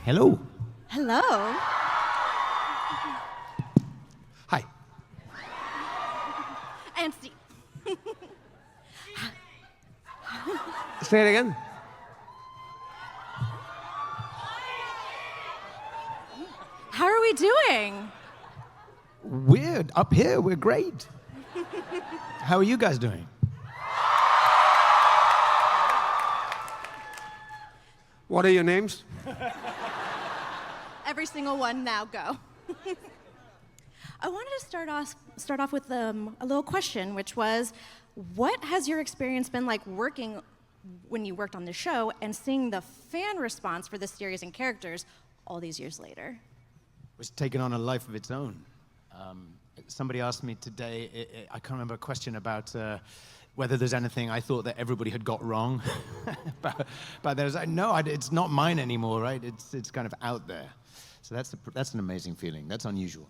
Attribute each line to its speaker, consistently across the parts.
Speaker 1: Hello.
Speaker 2: Hello.
Speaker 1: Hi.
Speaker 2: Dancy.
Speaker 1: Say it again.
Speaker 2: How are we doing?
Speaker 1: We're up here. We're great. How are you guys doing?
Speaker 3: What are your names?
Speaker 2: Every single one now, go. I wanted to start off with a little question, which was, what has your experience been like working when you worked on the show and seeing the fan response for the series and characters all these years later?
Speaker 1: It's taken on a life of its own. Somebody asked me today, I can't remember a question about whether there's anything I thought that everybody had got wrong. but there's like, no, it's not mine anymore, right? It's kind of out there. So that's an amazing feeling. That's unusual.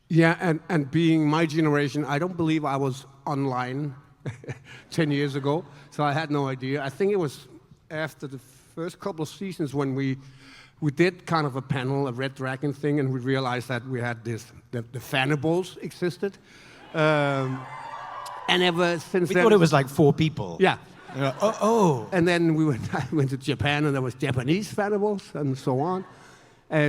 Speaker 3: Yeah, and being my generation, I don't believe I was online 10 years ago, so I had no idea. I think it was after the first couple of seasons when we did kind of a panel, a Red Dragon thing, and we realized that we had the Hannibals existed. And ever since
Speaker 1: We
Speaker 3: then...
Speaker 1: thought it was like 4 people.
Speaker 3: Yeah.
Speaker 1: Oh.
Speaker 3: And then I went to Japan, and there was Japanese Hannibals, and so on.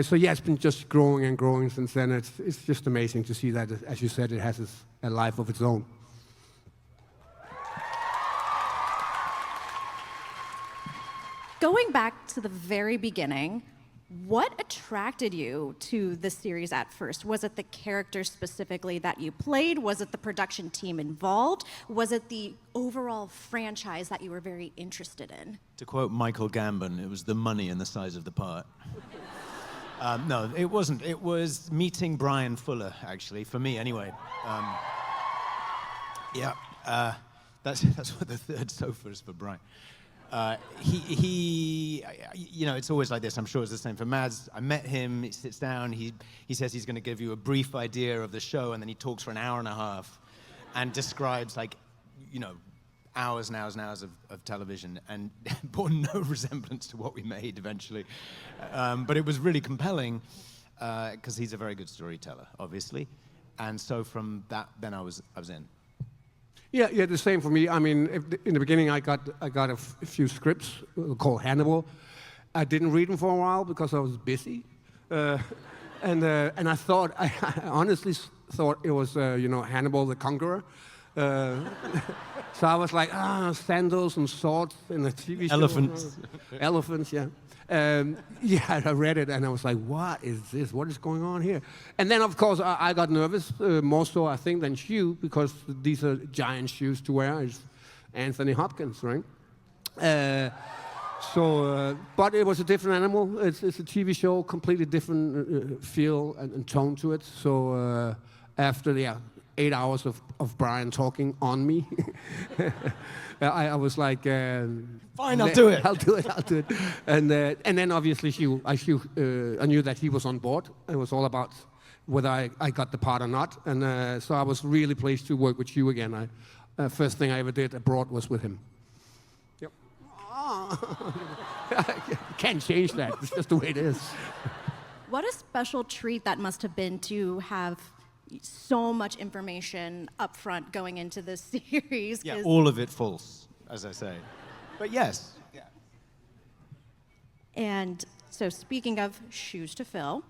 Speaker 3: So yeah, it's been just growing and growing since then. It's just amazing to see that, as you said, it has a life of its own.
Speaker 2: Going back to the very beginning, what attracted you to the series at first? Was it the characters specifically that you played? Was it the production team involved? Was it the overall franchise that you were very interested in?
Speaker 1: To quote Michael Gambon, it was the money and the size of the part. No, it wasn't. It was meeting Brian Fuller, actually, for me anyway. That's what the third sofa is for Brian. He, you know, it's always like this. I'm sure it's the same for Mads. I met him. He sits down. He says he's going to give you a brief idea of the show, and then he talks for an hour and a half, and describes like, you know, hours and hours and hours of television, and bore no resemblance to what we made eventually. But it was really compelling because he's a very good storyteller, obviously, and so from that, then I was in.
Speaker 3: Yeah, the same for me. I mean, in the beginning, I got a few scripts called Hannibal. I didn't read them for a while because I was busy, and I thought, I honestly thought it was, Hannibal the Conqueror. So I was like, sandals and swords in a TV show.
Speaker 1: Elephants.
Speaker 3: Elephants, yeah. Yeah, I read it and I was like, what is this? What is going on here? And then, of course, I got nervous, more so, I think, than Hugh, because these are giant shoes to wear. It's Anthony Hopkins, right? But it was a different animal. It's a TV show, completely different feel and tone to it. So after 8 hours of Brian talking on me, I was like,
Speaker 1: fine, I'll do it.
Speaker 3: I'll do it. And then obviously Hugh, I knew that he was on board. It was all about whether I got the part or not. And so I was really pleased to work with Hugh again. First thing I ever did abroad was with him. Yep. Can't change that. It's just the way it is.
Speaker 2: What a special treat that must have been to have so much information up front going into this series.
Speaker 1: Yeah, all of it false, as I say. But yes. Yeah.
Speaker 2: And so speaking of shoes to fill,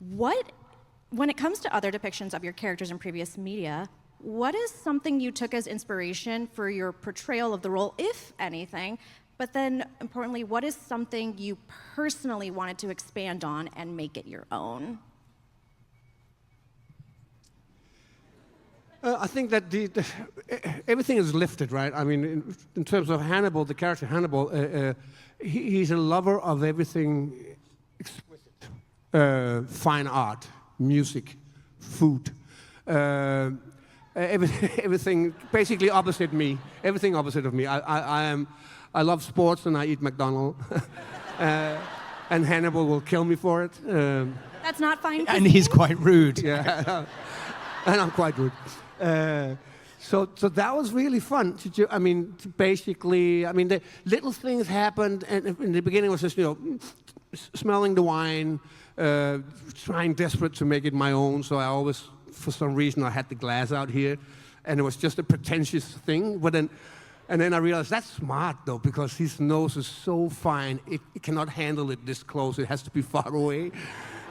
Speaker 2: when it comes to other depictions of your characters in previous media, what is something you took as inspiration for your portrayal of the role, if anything? But then, importantly, what is something you personally wanted to expand on and make it your own?
Speaker 3: I think that everything is lifted, right? I mean, in terms of Hannibal, the character Hannibal, he's a lover of everything exquisite. Fine art, music, food. Everything basically opposite me. Everything opposite of me. I love sports and I eat McDonald's. And Hannibal will kill me for it.
Speaker 2: That's not fine.
Speaker 1: And he's quite rude.
Speaker 3: Yeah, and I'm quite rude. So that was really fun. The little things happened, and in the beginning it was just, smelling the wine, trying desperate to make it my own. So I always, for some reason, I had the glass out here, and it was just a pretentious thing. And then I realized that's smart though, because his nose is so fine, it cannot handle it this close. It has to be far away.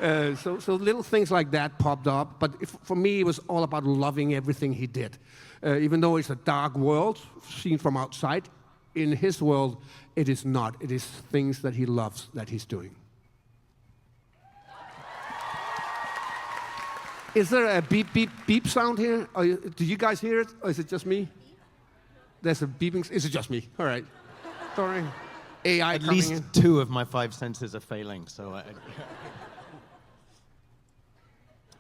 Speaker 3: So little things like that popped up. But for me, it was all about loving everything he did. Even though it's a dark world seen from outside, in his world, it is not. It is things that he loves that he's doing. Is there a beep, beep, beep sound here? Do you guys hear it, or is it just me? There's a beeping. Is it just me? All right. Sorry. AI
Speaker 1: At
Speaker 3: coming
Speaker 1: least
Speaker 3: in.
Speaker 1: 2 of my 5 senses are failing, so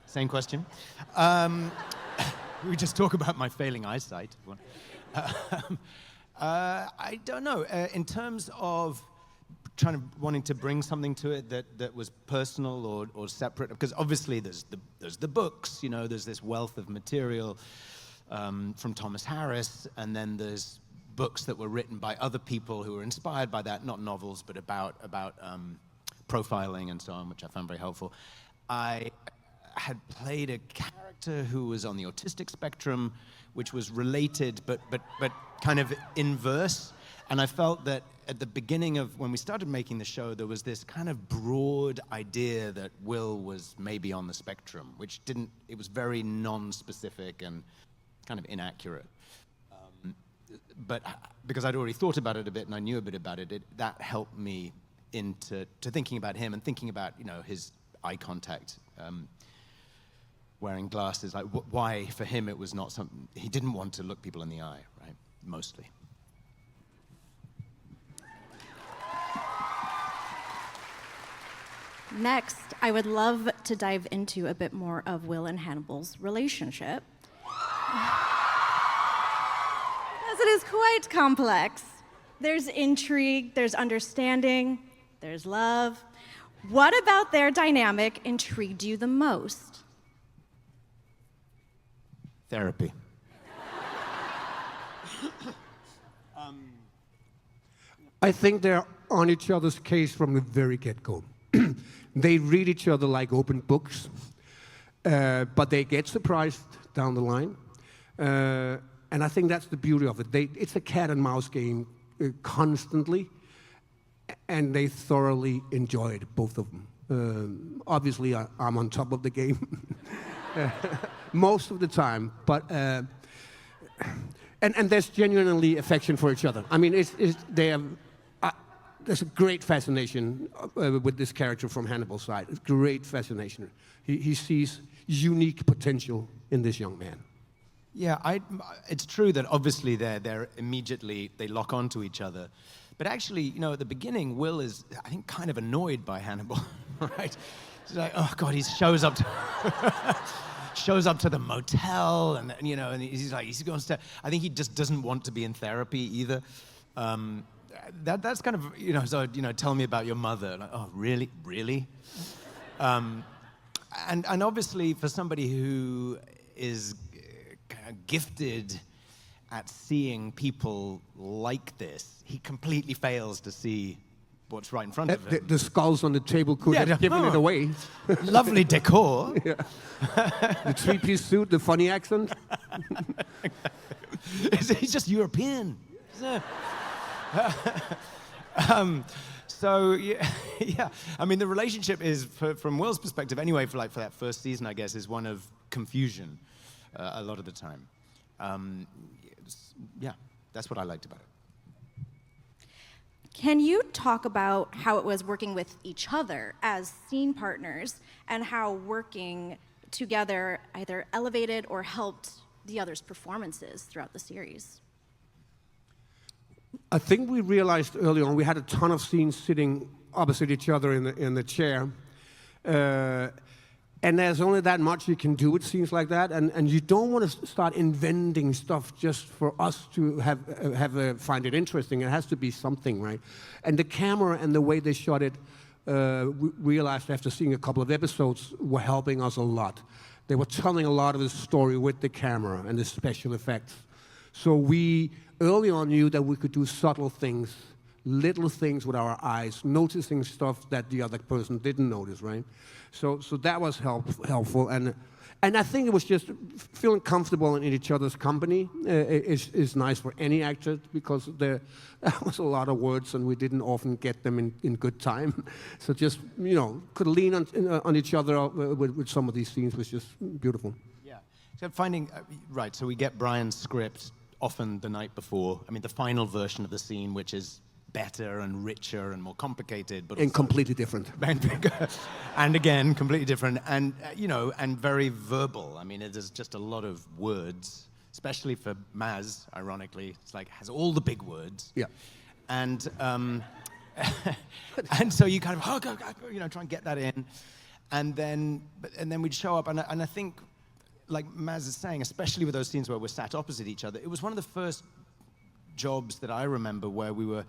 Speaker 1: Same question. We just talk about my failing eyesight. I don't know. In terms of wanting to bring something to it that was personal or separate, because obviously there's the books, you know, there's this wealth of material from Thomas Harris, and then there's books that were written by other people who were inspired by that, not novels, but about profiling and so on, which I found very helpful. I had played a character who was on the autistic spectrum, which was related, but kind of inverse. And I felt that at the beginning of when we started making the show, there was this kind of broad idea that Will was maybe on the spectrum, which it was very non-specific and kind of inaccurate. But because I'd already thought about it a bit and I knew a bit about it, that helped me into thinking about him and thinking about, you know, his eye contact, wearing glasses. Like, why for him it was not something, he didn't want to look people in the eye, right? Mostly.
Speaker 2: Next, I would love to dive into a bit more of Will and Hannibal's relationship, as it is quite complex. There's intrigue, there's understanding, there's love. What about their dynamic intrigued you the most?
Speaker 1: Therapy.
Speaker 3: I think they're on each other's case from the very get-go. They read each other like open books, but they get surprised down the line. And I think that's the beauty of it. It's a cat and mouse game constantly, and they thoroughly enjoy it, both of them. Obviously, I'm on top of the game most of the time, but and there's genuinely affection for each other. I mean, there's a great fascination with this character from Hannibal's side. Great fascination. He sees unique potential in this young man.
Speaker 1: Yeah, it's true that obviously they're immediately, they lock onto each other. But actually, you know, at the beginning, Will is, I think, kind of annoyed by Hannibal, right? He's like, oh God, he shows up to the motel, and you know, and he's like, he's going to. I think he just doesn't want to be in therapy either. That's kind of, you know, so, you know, tell me about your mother. Like, oh, really? And obviously for somebody who is gifted at seeing people like this, he completely fails to see what's right in front of him.
Speaker 3: The skulls on the table could have given it away.
Speaker 1: Lovely decor.
Speaker 3: Yeah. The three-piece suit, the funny accent.
Speaker 1: He's just European. So yeah, I mean, the relationship is, from Will's perspective anyway, for that first season, I guess, is one of confusion a lot of the time. Yeah, that's what I liked about it.
Speaker 2: Can you talk about how it was working with each other as scene partners, and how working together either elevated or helped the other's performances throughout the series?
Speaker 3: I think we realized early on, we had a ton of scenes sitting opposite each other in the chair. And there's only that much you can do with scenes like that, and you don't want to start inventing stuff just for us to find it interesting. It has to be something, right? And the camera and the way they shot it, we realized after seeing a couple of episodes, were helping us a lot. They were telling a lot of the story with the camera and the special effects. So we early on knew that we could do subtle things little things with our eyes, noticing stuff that the other person didn't notice, right? So that was helpful, and I think it was just feeling comfortable in each other's company is nice for any actor, because there was a lot of words and we didn't often get them in good time. So just, could lean on each other with some of these scenes was just beautiful.
Speaker 1: Yeah. So finding, right, so we get Brian's script often the night before. I mean, the final version of the scene, which is better and richer and more complicated, but
Speaker 3: and completely different.
Speaker 1: And again, completely different, and and very verbal. I mean, there's just a lot of words, especially for Maz. Ironically, it's like has all the big words.
Speaker 3: Yeah.
Speaker 1: And and so you kind of try and get that in, and then we'd show up, and I think, like Maz is saying, especially with those scenes where we're sat opposite each other, it was one of the first jobs that I remember where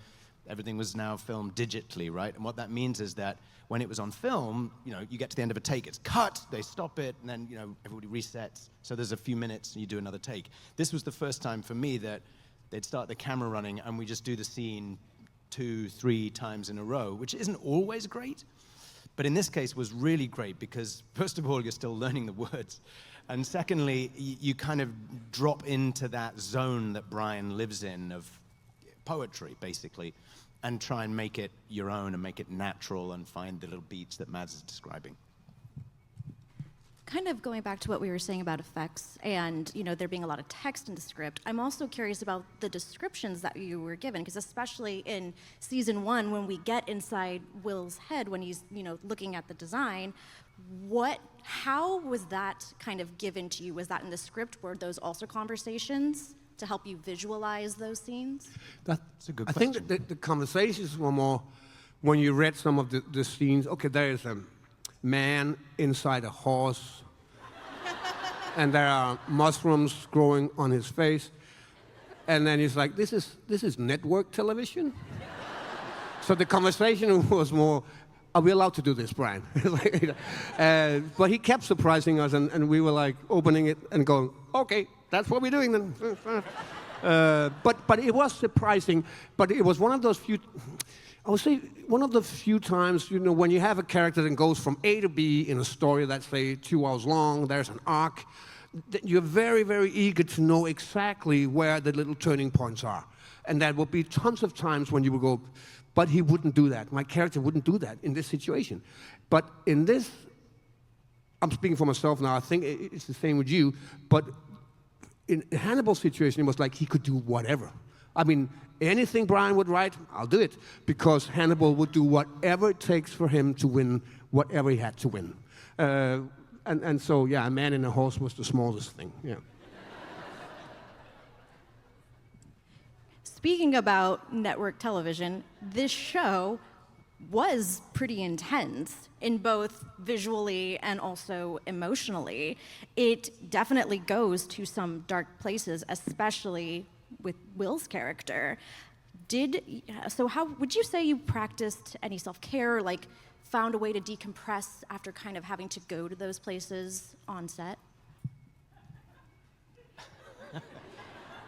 Speaker 1: everything was now filmed digitally, right? And what that means is that when it was on film, you get to the end of a take, it's cut, they stop it, and then, everybody resets. So there's a few minutes and you do another take. This was the first time for me that they'd start the camera running and we just do the scene 2-3 times in a row, which isn't always great, but in this case was really great because, first of all, you're still learning the words. And secondly, you kind of drop into that zone that Brian lives in of poetry, basically, and try and make it your own and make it natural and find the little beats that Mads is describing.
Speaker 2: Kind of going back to what we were saying about effects and there being a lot of text in the script, I'm also curious about the descriptions that you were given, because especially in season 1, when we get inside Will's head when he's looking at the design, how was that kind of given to you? Was that in the script? Were those also conversations to help you visualize those scenes?
Speaker 1: That's a good
Speaker 3: question.
Speaker 1: question.
Speaker 3: I think the conversations were more when you read some of the scenes. Okay, there is a man inside a horse, and there are mushrooms growing on his face, and then he's like, "This is network television." So the conversation was more, "Are we allowed to do this, Brian?" But he kept surprising us, and we were like opening it and going, "Okay, that's what we're doing then." But it was surprising. But it was one of those few, I would say, one of the few times, when you have a character that goes from A to B in a story that's, say, 2 hours long, there's an arc, you're very, very eager to know exactly where the little turning points are. And there will be tons of times when you will go, but he wouldn't do that. My character wouldn't do that in this situation. But in this, I'm speaking for myself now, I think it's the same with you, but in Hannibal's situation, it was like he could do whatever. I mean, anything Brian would write, I'll do it, because Hannibal would do whatever it takes for him to win whatever he had to win. And so, yeah, a man in a horse was the smallest thing, yeah.
Speaker 2: Speaking about network television, this show was pretty intense in both visually and also emotionally. It definitely goes to some dark places, especially with Will's character. How would you say you practiced any self-care, like found a way to decompress after kind of having to go to those places on set?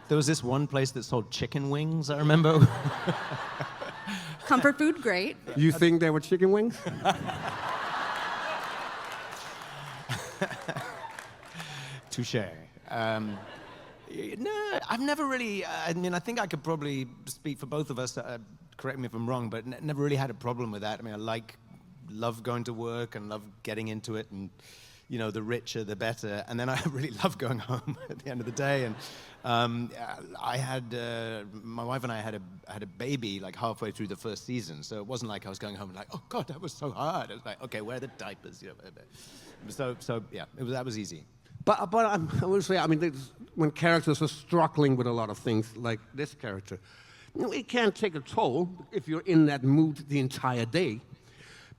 Speaker 1: There was this one place that sold chicken wings, I remember.
Speaker 2: Comfort food, great.
Speaker 3: You think they were chicken wings?
Speaker 1: Touché. No, I've never really, I think I could probably speak for both of us, correct me if I'm wrong, but never really had a problem with that. I mean, I love going to work and love getting into it, and the richer, the better. And then I really love going home at the end of the day. And I had, my wife and I had a baby like halfway through the first season. So it wasn't like I was going home and like, oh God, that was so hard. It was like, okay, where are the diapers? So yeah, that was easy.
Speaker 3: But I would say, when characters are struggling with a lot of things, like this character, it can take a toll if you're in that mood the entire day.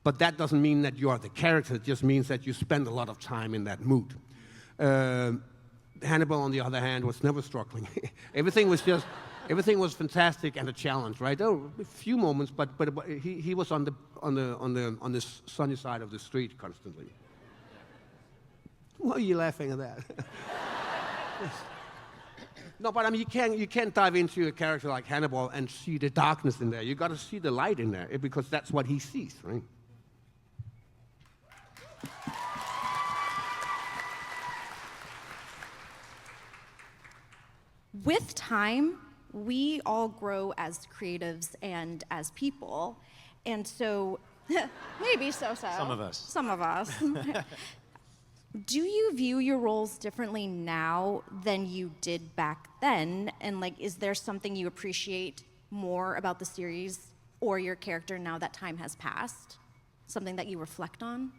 Speaker 3: But that doesn't mean that you are the character. It just means that you spend a lot of time in that mood. Hannibal, on the other hand, was never struggling. Everything was fantastic and a challenge, right? There were a few moments, but he was on the sunny side of the street constantly. Why are you laughing at that? No, but I mean, you can't dive into a character like Hannibal and see the darkness in there. You got to see the light in there because that's what he sees, right?
Speaker 2: With time, we all grow as creatives and as people. And so, maybe so-so.
Speaker 1: Some of us.
Speaker 2: Some of us. Do you view your roles differently now than you did back then? And like, is there something you appreciate more about the series or your character now that time has passed? Something that you reflect on?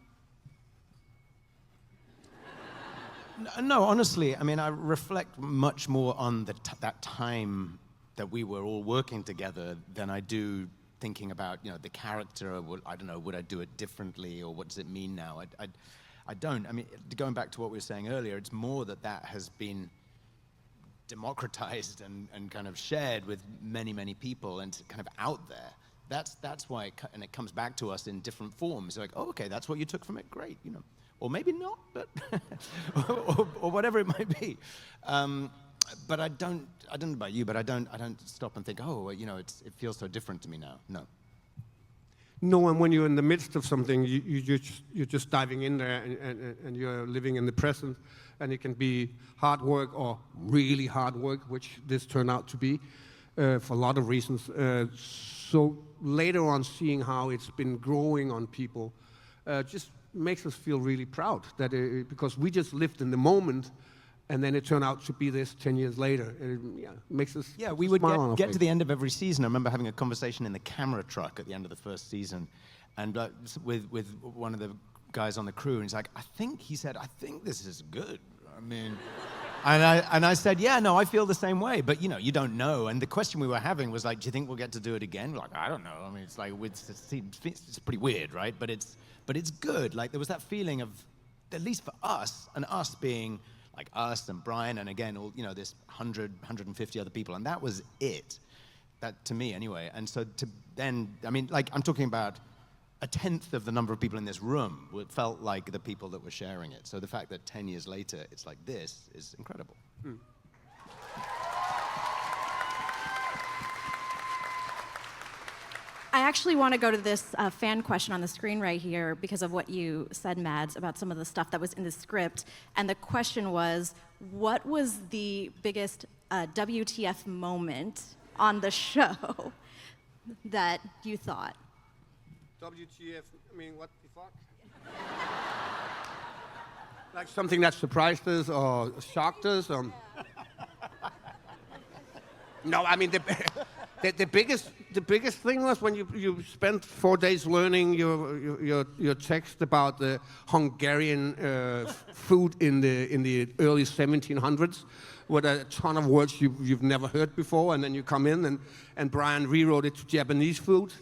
Speaker 1: No, honestly, I mean, I reflect much more on that time that we were all working together than I do thinking about, the character. Or I don't know, would I do it differently, or what does it mean now? I don't. I mean, going back to what we were saying earlier, it's more that has been democratized and kind of shared with many, many people and kind of out there. That's why, and it comes back to us in different forms. Like, oh, okay, that's what you took from it. Great, or maybe not, but or whatever it might be. But I don't know about you, but I don't stop and think, oh, it feels so different to me now. No.
Speaker 3: No, and when you're in the midst of something, you're just diving in there and you're living in the present, and it can be hard work or really hard work, which this turned out to be for a lot of reasons. So later on, seeing how it's been growing on people just makes us feel really proud that because we just lived in the moment. And then it turned out to be this 10 years later. It makes us
Speaker 1: we would
Speaker 3: smile
Speaker 1: get to the end of every season. I remember having a conversation in the camera truck at the end of the first season, and with one of the guys on the crew, and he's like, I think this is good. I mean, and I said, yeah, no, I feel the same way, but you don't know. And the question we were having was like, do you think we'll get to do it again? We're like, I don't know. I mean, it's like it's pretty weird, right? But it's good. Like there was that feeling of, at least for us, and us being like us and Brian, and again, all this 150 other people, and that was it. That to me, anyway. And so to then, I mean, like I'm talking about 1/10 of the number of people in this room. It felt like the people that were sharing it. So the fact that 10 years later, it's like this is incredible. Mm.
Speaker 2: I actually want to go to this fan question on the screen right here because of what you said, Mads, about some of the stuff that was in the script. And the question was, what was the biggest WTF moment on the show that you thought?
Speaker 3: WTF, I mean, what the fuck? Like something that surprised us or shocked us? Or... No, I mean, the biggest thing was when you spent 4 days learning your text about the Hungarian food in the early 1700s, with a ton of words you've never heard before, and then you come in and Brian rewrote it to Japanese food.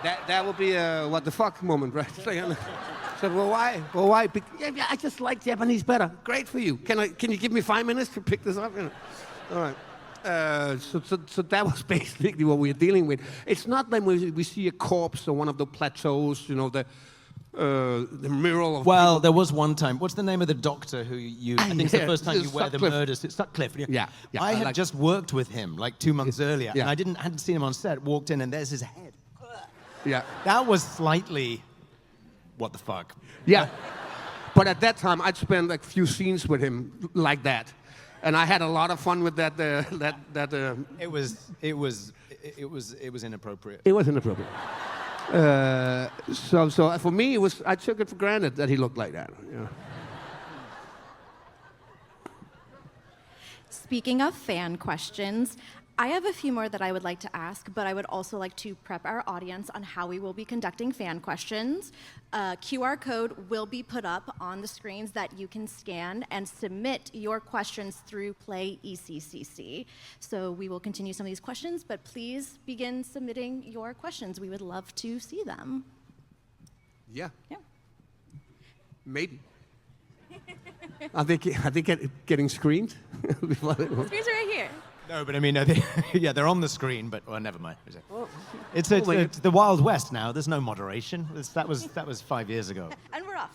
Speaker 3: That would be a what the fuck moment, right? So well, why? Well, why? Yeah, I just like Japanese better. Great for you. Can you give me 5 minutes to pick this up? All right. So that was basically what we were dealing with. It's not when we see a corpse on one of the plateaus, the mural of.
Speaker 1: Well,
Speaker 3: people.
Speaker 1: there was one time. What's the name of the doctor who you? I think it's the first time you wear the murders. It's Sutcliffe.
Speaker 3: Yeah.
Speaker 1: I had just worked with him like 2 months earlier,
Speaker 3: yeah.
Speaker 1: and I hadn't seen him on set. Walked in, and there's his head.
Speaker 3: Yeah.
Speaker 1: That was slightly. What the fuck?
Speaker 3: Yeah. But at that time, I'd spent like a few scenes with him like that. And I had a lot of fun with that.
Speaker 1: It was inappropriate.
Speaker 3: It was inappropriate. So for me, I took it for granted that he looked like that. Yeah.
Speaker 2: Speaking of fan questions, I have a few more that I would like to ask, but I would also like to prep our audience on how we will be conducting fan questions. QR code will be put up on the screens that you can scan and submit your questions through Play ECCC. So we will continue some of these questions, but please begin submitting your questions. We would love to see them.
Speaker 3: Yeah.
Speaker 2: Yeah.
Speaker 3: Maybe. Are they getting screened?
Speaker 2: Screens are right here.
Speaker 1: No, but I mean, they're on the screen, but never mind. It's the Wild West now. There's no moderation. That was 5 years ago.
Speaker 2: And we're off.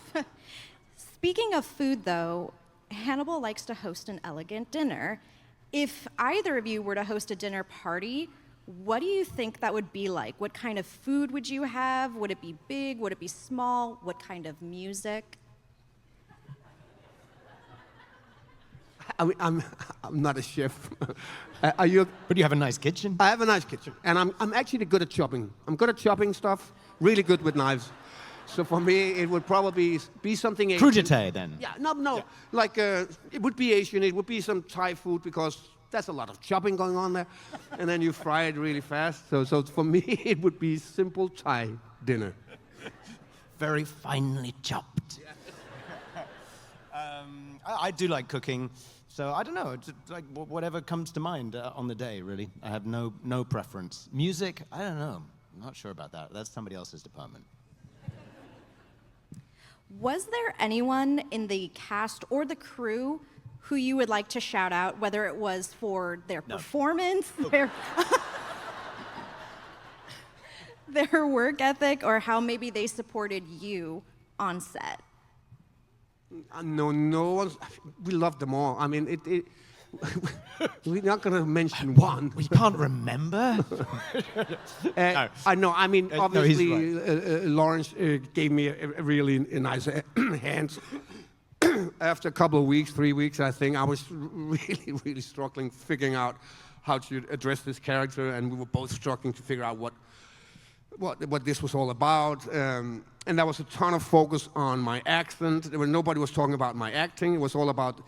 Speaker 2: Speaking of food, though, Hannibal likes to host an elegant dinner. If either of you were to host a dinner party, what do you think that would be like? What kind of food would you have? Would it be big? Would it be small? What kind of music?
Speaker 3: I mean, I'm not a chef. Are you?
Speaker 1: But you have a nice kitchen.
Speaker 3: I have a nice kitchen, and I'm actually good at chopping. I'm good at chopping stuff. Really good with knives. So for me, it would probably be something Asian.
Speaker 1: Crudité, then.
Speaker 3: Yeah, no.
Speaker 1: Yeah.
Speaker 3: Like it would be Asian. It would be some Thai food because there's a lot of chopping going on there, and then you fry it really fast. So for me, it would be simple Thai dinner.
Speaker 1: Very finely chopped. I do like cooking, so I don't know. It's like whatever comes to mind on the day, really. I have no preference. Music, I don't know. I'm not sure about that. That's somebody else's department.
Speaker 2: Was there anyone in the cast or the crew who you would like to shout out, whether it was for their performance, their work ethic, or how maybe they supported you on set?
Speaker 3: No one's. We love them all. I mean, we're not going to mention one.
Speaker 1: We can't remember? No.
Speaker 3: I know. I mean,
Speaker 1: No,
Speaker 3: obviously,
Speaker 1: he's right.
Speaker 3: Lawrence gave me a really nice hand. After a couple of weeks, 3 weeks, I think, I was really struggling figuring out how to address this character, and we were both struggling to figure out what this was all about. And there was a ton of focus on my accent. Nobody was talking about my acting. It was all about,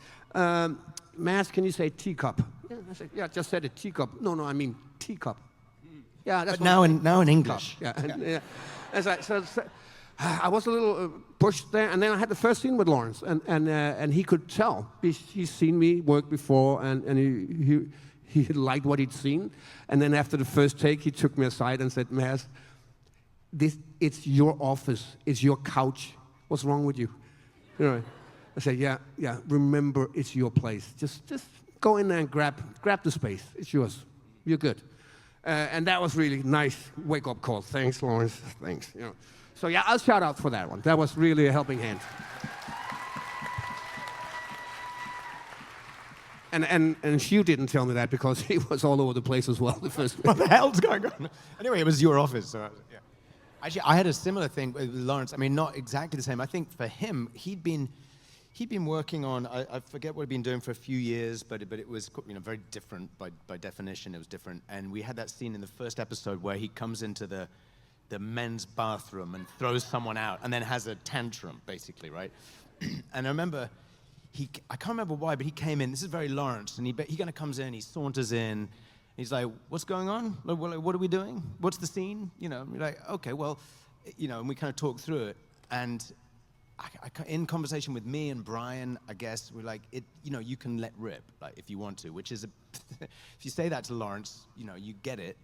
Speaker 3: Mads, can you say teacup? Yeah, I said, yeah, just said a teacup. No, I mean teacup. Yeah, that's
Speaker 1: But now in English.
Speaker 3: Yeah. So I was a little pushed there, and then I had the first scene with Lawrence, and he could tell. He's seen me work before, and he liked what he'd seen. And then after the first take, he took me aside and said, Mads, it's your office, it's your couch. What's wrong with you? You know, I said, yeah. Remember, it's your place. Just go in there and grab the space. It's yours. You're good. And that was really nice wake-up call. Thanks, Lawrence. Thanks. You know. So yeah, I'll shout out for that one. That was really a helping hand. And Hugh didn't tell me that because he was all over the place as well the first week.
Speaker 1: What the hell's going on? Anyway, it was your office, so yeah. Actually, I had a similar thing with Lawrence. I mean, not exactly the same. I think for him, he'd been working on, I forget what he'd been doing for a few years, but it was very different by definition. It was different. And we had that scene in the first episode where he comes into the men's bathroom and throws someone out and then has a tantrum, basically, right? And I remember, I can't remember why, but he came in. This is very Lawrence, and he kind of comes in, he saunters in. He's like, what's going on? What are we doing? What's the scene? You know, you're like, okay, well, and we kind of talk through it. And in conversation with me and Brian, I guess, we're like, you can let rip, like, if you want to, which is, if you say that to Lawrence, you get it.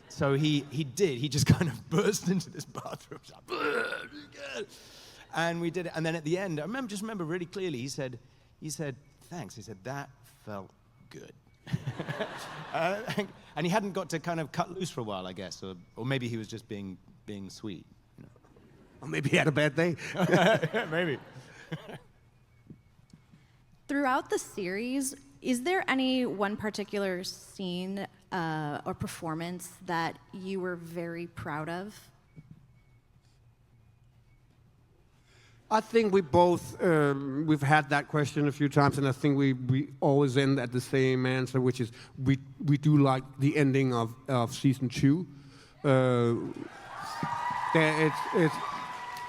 Speaker 1: So he did. He just kind of burst into this bathroom. And we did it. And then at the end, I remember really clearly, he said, thanks. He said, that felt good. And he hadn't got to kind of cut loose for a while, I guess, or maybe he was just being sweet.
Speaker 3: Or maybe he had a bad day.
Speaker 1: Maybe.
Speaker 2: Throughout the series, is there any one particular scene or performance that you were very proud of?
Speaker 3: I think we both, we've had that question a few times, and I think we always end at the same answer, which is we do like the ending of season 2.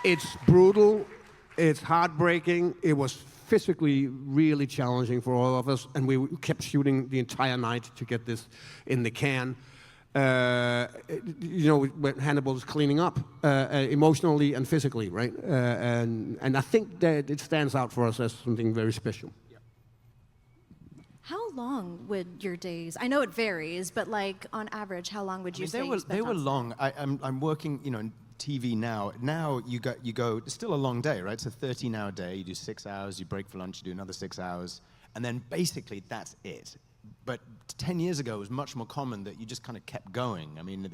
Speaker 3: It's brutal, it's heartbreaking, it was physically really challenging for all of us, and we kept shooting the entire night to get this in the can. When Hannibal is cleaning up emotionally and physically, right? And I think that it stands out for us as something very special. Yeah.
Speaker 2: How long would your days? I know it varies, but like on average, how long would you say?
Speaker 1: They were long. I'm working, in TV now. Now you go. It's still a long day, right? It's a 13-hour day. You do 6 hours. You break for lunch. You do another 6 hours, and then basically that's it. But 10 years ago, it was much more common that you just kind of kept going. I mean,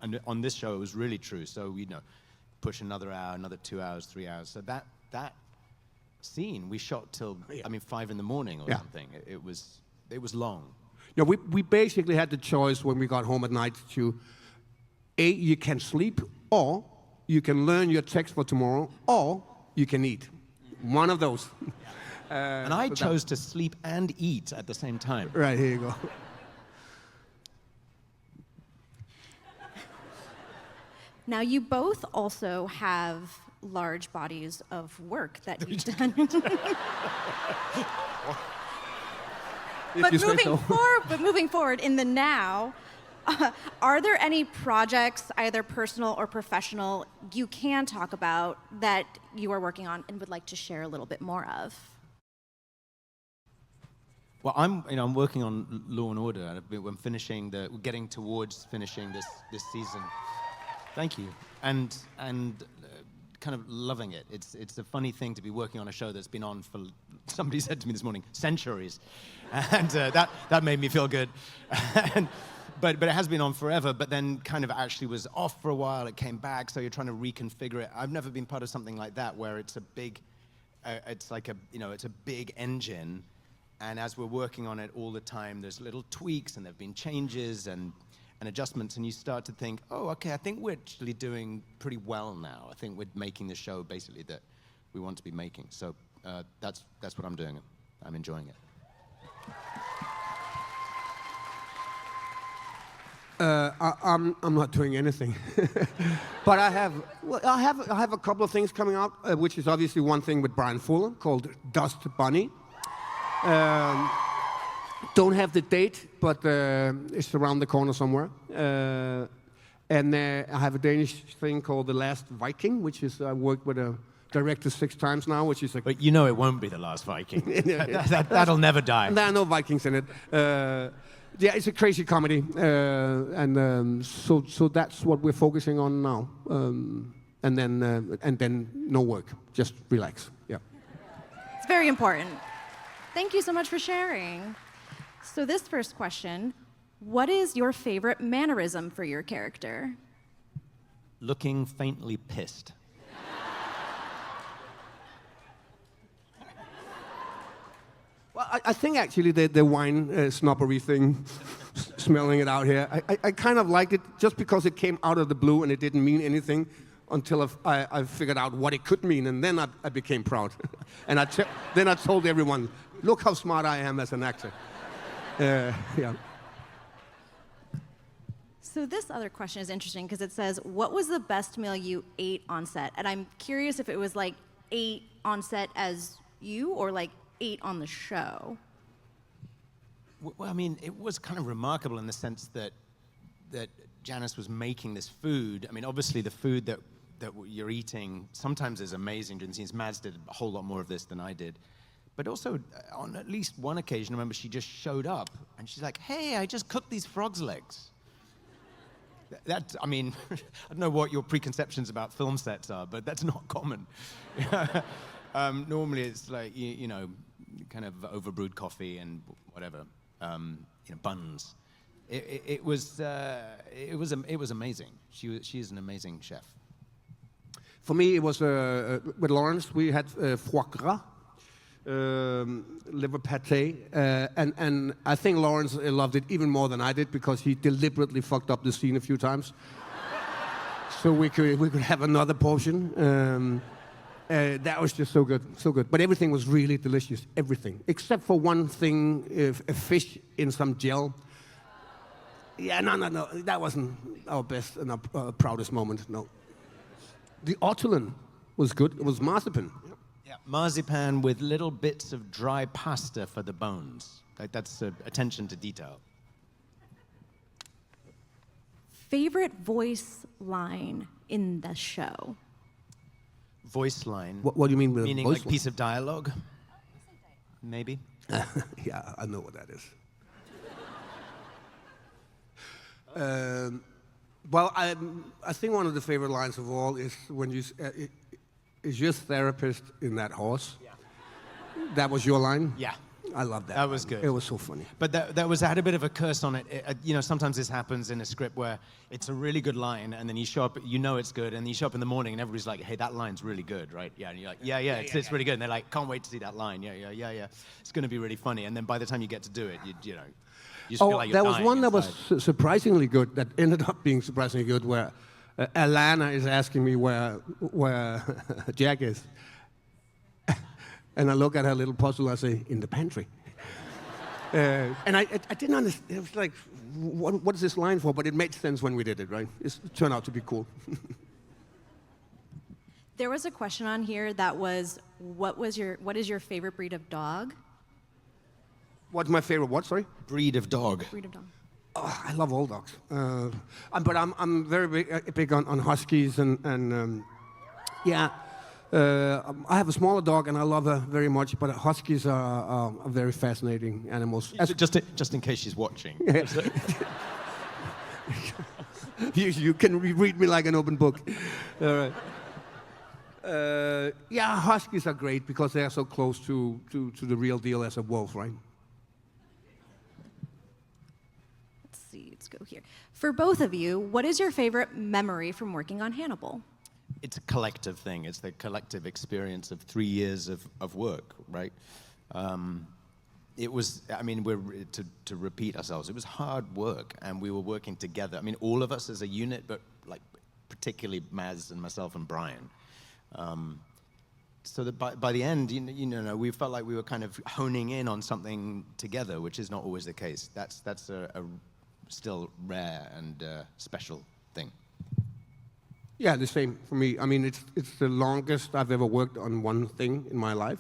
Speaker 1: and on this show, it was really true. So, push another hour, another 2 hours, 3 hours. So that scene, we shot till, 5 in the morning or something. It was long.
Speaker 3: We basically had the choice when we got home at night to, you can sleep, or you can learn your text for tomorrow, or you can eat. One of those.
Speaker 1: And I chose to sleep and eat at the same time.
Speaker 3: Right, here you go.
Speaker 2: Now, you both also have large bodies of work that you've done. But moving forward in the now, are there any projects, either personal or professional, you can talk about that you are working on and would like to share a little bit more of?
Speaker 1: Well, I'm working on Law and Order. We're getting towards finishing this season. Thank you, and kind of loving it. It's a funny thing to be working on a show that's been on for, somebody said to me this morning, centuries, and that made me feel good. But it has been on forever. But then kind of actually was off for a while. It came back, so you're trying to reconfigure it. I've never been part of something like that where it's a big, it's a big engine, and as we're working on it all the time, there's little tweaks and there've been changes and adjustments, and you start to think, oh, okay, I think we're actually doing pretty well now. I think we're making the show basically that we want to be making. So that's what I'm doing. I'm enjoying it.
Speaker 3: I'm not doing anything, but I have a couple of things coming out, which is obviously one thing with Brian Fuller called Dust Bunny. Don't have the date, but it's around the corner somewhere. And I have a Danish thing called The Last Viking, which is I worked with a director 6 times now, which is like.
Speaker 1: But you know it won't be The Last Viking. That'll never die.
Speaker 3: There are no Vikings in it. Yeah, it's a crazy comedy, so that's what we're focusing on now. And then no work, just relax. Yeah.
Speaker 2: It's very important. Thank you so much for sharing. So this first question, what is your favorite mannerism for your character?
Speaker 1: Looking faintly pissed.
Speaker 3: Well, I think actually the wine snobbery thing, smelling it out here, I kind of liked it just because it came out of the blue and it didn't mean anything until I figured out what it could mean, and then I became proud. And then I told everyone, look how smart I am as an actor. Yeah.
Speaker 2: So this other question is interesting because it says, what was the best meal you ate on set? And I'm curious if it was like ate on set as you or like ate on the show.
Speaker 1: Well, I mean, it was kind of remarkable in the sense that Janice was making this food. I mean, obviously the food that you're eating sometimes is amazing during the scenes. Mads did a whole lot more of this than I did. But also, on at least one occasion, I remember she just showed up, and she's like, hey, I just cooked these frog's legs. I mean, I don't know what your preconceptions about film sets are, but that's not common. Normally, it's like, you know, kind of overbrewed coffee and whatever, buns. It was amazing. She is an amazing chef.
Speaker 3: For me, it was with Lawrence. We had foie gras. Liver pate, and I think Lawrence loved it even more than I did because he deliberately fucked up the scene a few times, so we could have another portion. That was just so good. But everything was really delicious, everything except for one thing: a fish in some gel. Yeah, no, that wasn't our best and our proudest moment. No, the ortolan was good. It was marzipan.
Speaker 1: Yeah, marzipan with little bits of dry pasta for the bones. That's attention to detail.
Speaker 2: Favorite voice line in the show?
Speaker 1: Voice line?
Speaker 3: What do you mean with
Speaker 1: meaning
Speaker 3: voice
Speaker 1: like
Speaker 3: line?
Speaker 1: Piece of dialogue? Maybe?
Speaker 3: Yeah, I know what that is. Well, I think one of the favorite lines of all is when you... is your therapist in that horse?
Speaker 1: Yeah.
Speaker 3: That was your line?
Speaker 1: Yeah.
Speaker 3: I love that.
Speaker 1: That was good.
Speaker 3: It was so funny.
Speaker 1: But that had a bit of a curse on it. You know, sometimes this happens in a script where it's a really good line, and then you show up, you know it's good, and then you show up in the morning, and everybody's like, "Hey, that line's really good, right?" Yeah, and you're like, "Yeah, it's really good." And they're like, "Can't wait to see that line. Yeah. It's going to be really funny." And then by the time you get to do it, you know, you just feel like you're
Speaker 3: there was
Speaker 1: dying
Speaker 3: one that was
Speaker 1: inside.
Speaker 3: surprisingly good. That ended up being surprisingly good. Where Alana is asking me where Jack is, and I look at her little puzzle. I say, "In the pantry." And I didn't understand. It was like, what is this line for? But it made sense when we did it, right? It turned out to be cool.
Speaker 2: There was a question on here that was, what is your favorite breed of dog?
Speaker 3: What's my favorite? What? Sorry.
Speaker 1: Breed of dog.
Speaker 2: Breed of dog.
Speaker 3: Oh, I love all dogs. But I'm very big on huskies and yeah. I have a smaller dog and I love her very much, but huskies are very fascinating animals.
Speaker 1: Just in case she's watching.
Speaker 3: You can read me like an open book. All right. Yeah, huskies are great because they are so close to the real deal as a wolf, right?
Speaker 2: Let's go here. For both of you, what is your favorite memory from working on Hannibal?
Speaker 1: It's a collective thing. It's the collective experience of 3 years of work, right? It was, I mean, to repeat ourselves, it was hard work, and we were working together. I mean, all of us as a unit, but like particularly Maz and myself and Brian. So that by the end, you know, we felt like we were kind of honing in on something together, which is not always the case. That's a still rare and special thing.
Speaker 3: Yeah, the same for me. I mean, it's the longest I've ever worked on one thing in my life.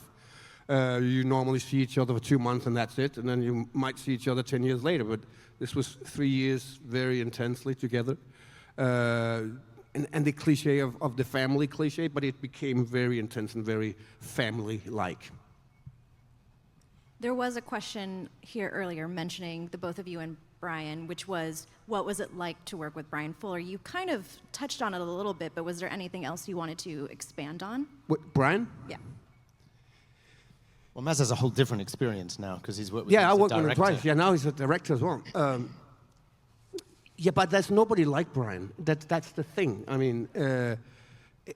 Speaker 3: You normally see each other for 2 months and that's it, and then you might see each other 10 years later. But this was 3 years very intensely together. And the cliche of the family cliche, but it became very intense and very family-like.
Speaker 2: There was a question here earlier mentioning the both of you and Brian, which was, what was it like to work with Brian Fuller? You kind of touched on it a little bit, but was there anything else you wanted to expand on?
Speaker 3: What, Brian?
Speaker 2: Yeah.
Speaker 1: Well, Maz has a whole different experience now because he's worked with
Speaker 3: Yeah, I
Speaker 1: as a
Speaker 3: worked with him
Speaker 1: director.
Speaker 3: twice. Yeah, now he's a director as well. Yeah, but there's nobody like Brian. That's the thing. I mean,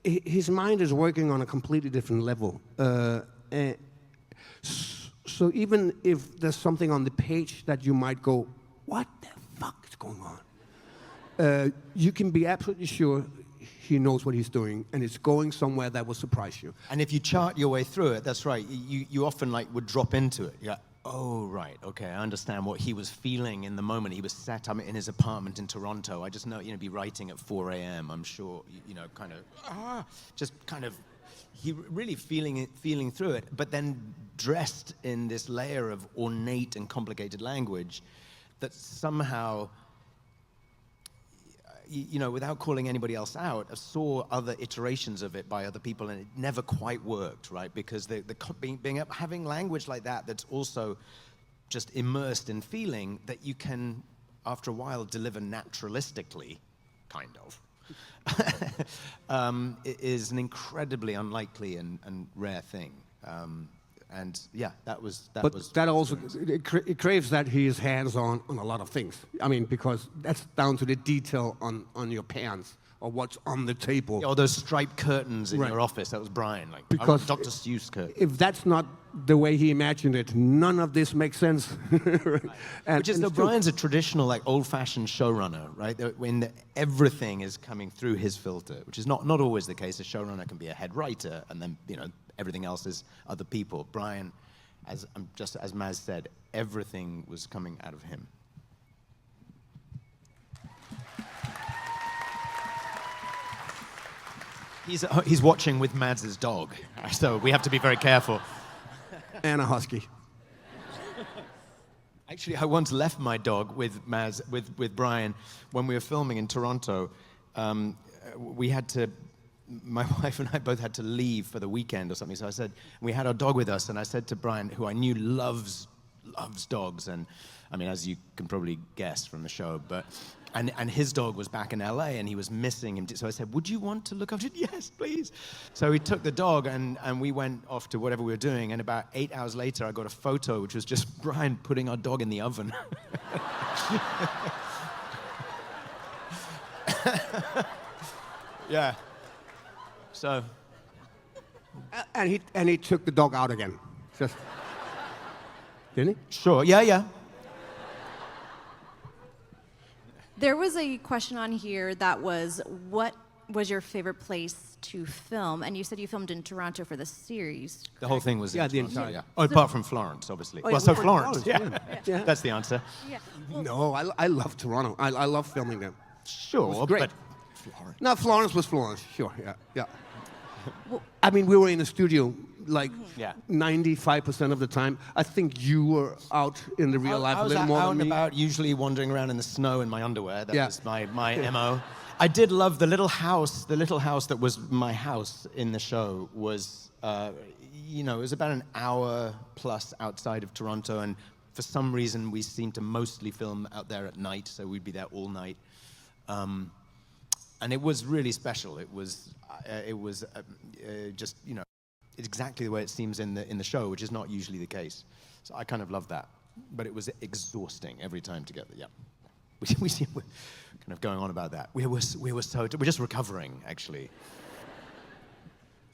Speaker 3: his mind is working on a completely different level. So even if there's something on the page that you might go, what the fuck is going on? You can be absolutely sure he knows what he's doing, and it's going somewhere that will surprise you.
Speaker 1: And if you chart your way through it, that's right. You often like would drop into it. You're like, oh, right, okay, I understand what he was feeling in the moment. He was sat up in his apartment in Toronto. I just know, be writing at 4 a.m., I'm sure, he really feeling through it, but then dressed in this layer of ornate and complicated language that somehow, without calling anybody else out, I saw other iterations of it by other people, and it never quite worked, right? Because having language like that that's also just immersed in feeling that you can, after a while, deliver naturalistically, kind of, is an incredibly unlikely and rare thing. And yeah, that was.
Speaker 3: But that also it craves that he is hands-on on a lot of things. I mean, because that's down to the detail on your pants or what's on the table.
Speaker 1: Yeah, or those striped curtains in
Speaker 3: Right.
Speaker 1: your office. That was Brian. Like,
Speaker 3: Because
Speaker 1: I want Dr. Seuss curtain.
Speaker 3: If that's not the way he imagined it, none of this makes sense.
Speaker 1: Which is that Brian's a traditional, like, old-fashioned showrunner, right? When everything is coming through his filter, which is not always the case. A showrunner can be a head writer, and then everything else is other people. Brian, just as Maz said, everything was coming out of him. He's watching with Maz's dog, so we have to be very careful.
Speaker 3: And a husky.
Speaker 1: Actually, I once left my dog with Maz, with Brian, when we were filming in Toronto. My wife and I both had to leave for the weekend or something. So I said, we had our dog with us, and I said to Brian, who I knew loves dogs, and I mean, as you can probably guess from the show, but and his dog was back in LA and he was missing him. So I said, would you want to look after it? Yes, please. So we took the dog and we went off to whatever we were doing. And about 8 hours later, I got a photo, which was just Brian putting our dog in the oven. Yeah. So.
Speaker 3: And he took the dog out again. Just. Didn't he?
Speaker 1: Sure. Yeah.
Speaker 2: There was a question on here that was, what was your favorite place to film? And you said you filmed in Toronto for the series.
Speaker 1: The whole thing was
Speaker 3: Yeah,
Speaker 1: in
Speaker 3: the
Speaker 1: Toronto,
Speaker 3: entire-
Speaker 1: yeah. Oh, apart from Florence, obviously.
Speaker 3: Oh, yeah,
Speaker 1: well, so
Speaker 3: we were in
Speaker 1: Florence,
Speaker 3: Florence,
Speaker 1: yeah.
Speaker 3: yeah.
Speaker 1: That's the answer.
Speaker 2: Yeah.
Speaker 3: No, I love Toronto. I love filming there.
Speaker 1: Sure,
Speaker 3: great.
Speaker 1: but Florence.
Speaker 3: No, Florence was Florence. Sure, yeah. I mean, we were in the studio like
Speaker 1: Yeah.
Speaker 3: 95% of the time. I think you were out in the real life
Speaker 1: I
Speaker 3: a
Speaker 1: was
Speaker 3: little
Speaker 1: out,
Speaker 3: more
Speaker 1: out
Speaker 3: than
Speaker 1: and
Speaker 3: me.
Speaker 1: about, usually wandering around in the snow in my underwear. That
Speaker 3: Yeah.
Speaker 1: was my MO. I did love the little house. The little house that was my house in the show was, it was about an hour plus outside of Toronto, and for some reason we seemed to mostly film out there at night, so we'd be there all night. And it was really special. It was just, it's exactly the way it seems in the show, which is not usually the case. So I kind of loved that, but it was exhausting every time together. Yeah, we're kind of going on about that. We're just recovering, actually.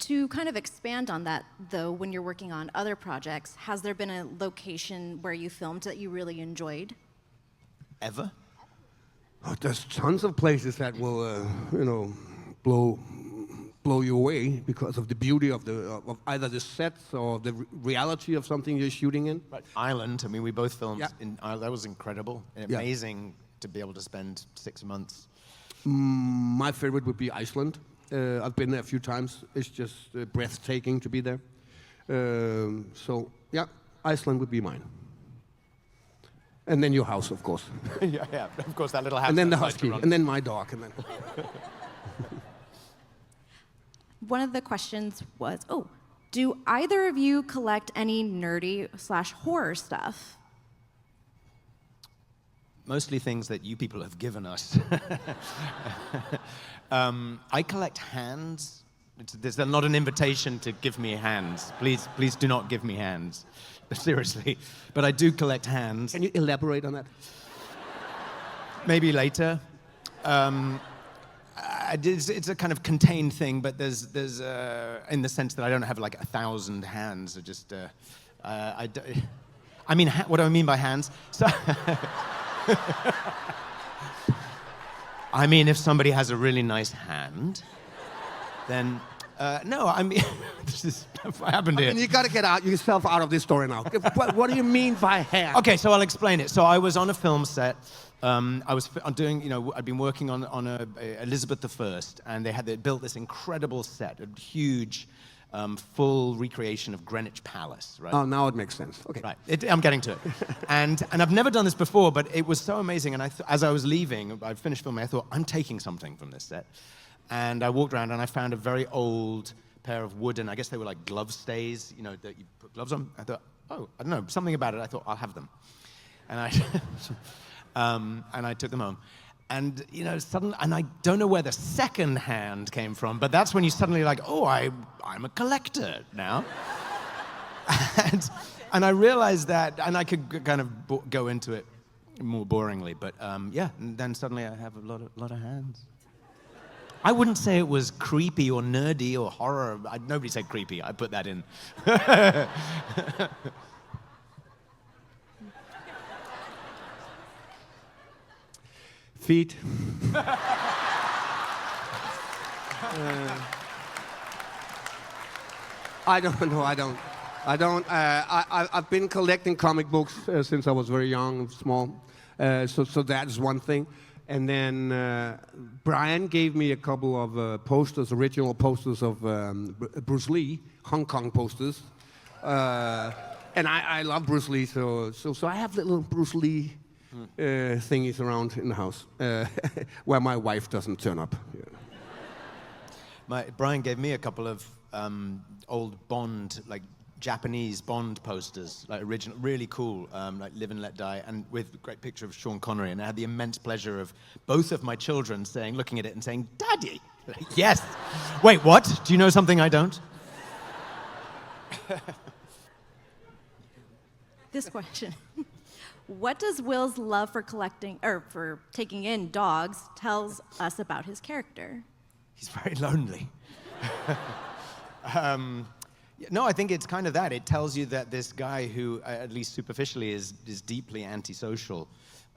Speaker 2: To kind of expand on that, though, when you're working on other projects, has there been a location where you filmed that you really enjoyed?
Speaker 1: Ever?
Speaker 3: Oh, there's tons of places that will, blow you away because of the beauty of either the sets or the reality of something you're shooting in.
Speaker 1: Right. Ireland. I mean, we both filmed
Speaker 3: Yeah.
Speaker 1: in Ireland. That was incredible and
Speaker 3: Yeah.
Speaker 1: amazing to be able to spend 6 months.
Speaker 3: My favorite would be Iceland. I've been there a few times. It's just breathtaking to be there. So, yeah, Iceland would be mine. And then your house, of course.
Speaker 1: yeah. Of course, that little house.
Speaker 3: And then the
Speaker 1: outside
Speaker 3: husky.
Speaker 1: Toronto.
Speaker 3: And then my dog. And then.
Speaker 2: One of the questions was, do either of you collect any nerdy/horror stuff?
Speaker 1: Mostly things that you people have given us. I collect hands. There's not an invitation to give me hands. Please do not give me hands. Seriously. But I do collect hands.
Speaker 3: Can you elaborate on that?
Speaker 1: Maybe later. It's a kind of contained thing, but there's in the sense that I don't have like 1,000 hands. What do I mean by hands? So I mean, if somebody has a really nice hand, then no. I mean, this is what happened here.
Speaker 3: And you got to get yourself out of this story now. What do you mean by hand?
Speaker 1: Okay, so I'll explain it. So I was on a film set. I'm doing, I'd been working on a Elizabeth I, and they built this incredible set, a huge, full recreation of Greenwich Palace, right?
Speaker 3: Oh, now it makes sense. Okay.
Speaker 1: Right, I'm getting to it. And I've never done this before, but it was so amazing. And as I was leaving, I finished filming, I thought, I'm taking something from this set. And I walked around and I found a very old pair of wooden, I guess they were like glove stays, that you put gloves on. I thought, I don't know, something about it. I thought, I'll have them. And I took them home. And, suddenly, and I don't know where the second hand came from, but that's when you suddenly like, I'm a collector now. and I realized that, and I could kind of go into it more boringly, but and then suddenly I have a lot of hands. I wouldn't say it was creepy or nerdy or horror. Nobody said creepy. I put that in.
Speaker 3: Feet. I don't know. I've been collecting comic books since I was very young, small. So that's one thing. And then Brian gave me a couple of posters, original posters of Bruce Lee, Hong Kong posters. And I love Bruce Lee, so I have little Bruce Lee thingies around in the house where my wife doesn't turn up. Yeah.
Speaker 1: Brian gave me a couple of old Bond, like Japanese Bond posters, like original, really cool, like Live and Let Die, and with a great picture of Sean Connery. And I had the immense pleasure of both of my children looking at it and saying, "Daddy." Like, yes. Wait, what? Do you know something I don't?
Speaker 2: This question. What does Will's love for collecting, or for taking in dogs, tells us about his character?
Speaker 1: He's very lonely. No, I think it's kind of that. It tells you that this guy who, at least superficially, is deeply antisocial